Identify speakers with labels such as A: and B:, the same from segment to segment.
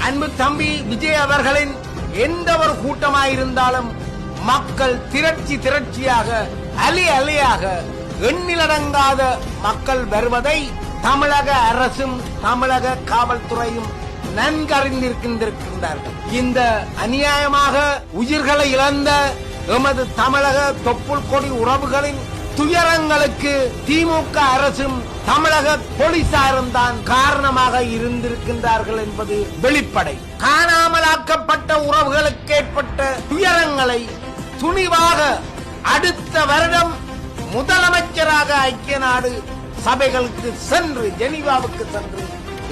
A: அன்பு தம்பி விஜய் அவர்களின் எந்த ஒரு கூட்டமாயிருந்தாலும் மக்கள் திரட்சியாக அலி அலியாக எண்ணிலடங்காத மக்கள் வருவதை தமிழக அரசும் தமிழக காவல்துறையும் நன்கறிந்திருக்கின்றார்கள். இந்த அநியாயமாக உயிர்களை இழந்த எமது தமிழக தொப்புள் கொடி உறவுகளின் துயரங்களுக்கு திமுக அரசும் தமிழக போலீசாரும் தான் காரணமாக இருந்திருக்கின்றார்கள் என்பது வெளிப்படை. காணாமலாக்கப்பட்ட உறவுகளுக்கு ஏற்பட்ட துயரங்களை துணிவாக அடுத்த வருடம் முதலமைச்சராக ஐக்கிய நாடு சபைகளுக்கு சென்று ஜெனீவாவுக்கு சென்று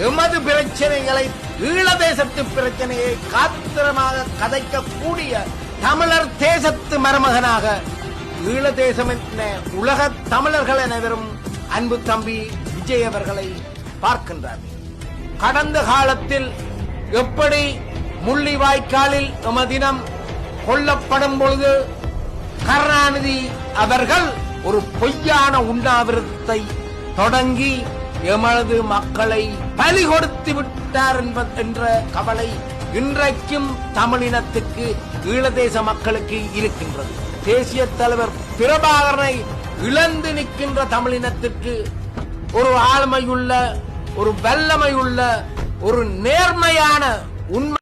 A: எமது பிரச்சனைகளை ஈழதேசத்து பிரச்சனையை காத்திரமாக கதைக்கக்கூடிய தமிழர் தேசத்து மருமகனாக ஈழதேசம் என்ற உலக தமிழர்கள் அனைவரும் அன்பு தம்பி விஜய் அவர்களை பார்க்கின்றார். கடந்த காலத்தில் எப்படி முள்ளிவாய்க்காலில் எமதினம் கொல்லப்படும் பொழுது கருணாநிதி அவர்கள் ஒரு பொய்யான உண்ணாவிரதத்தை தொடங்கி எமது மக்களை பலி கொடுத்து விட்டார் என்ற கவலை இன்றைக்கும் தமிழினத்துக்கு ஈழதேச மக்களுக்கு இருக்கின்றது. தேசிய தலைவர் பிரபாகரனை இழந்து நிற்கின்ற தமிழினத்திற்கு ஒரு ஆளுமையுள்ள, ஒரு வல்லமையுள்ள, ஒரு நேர்மையான உண்மை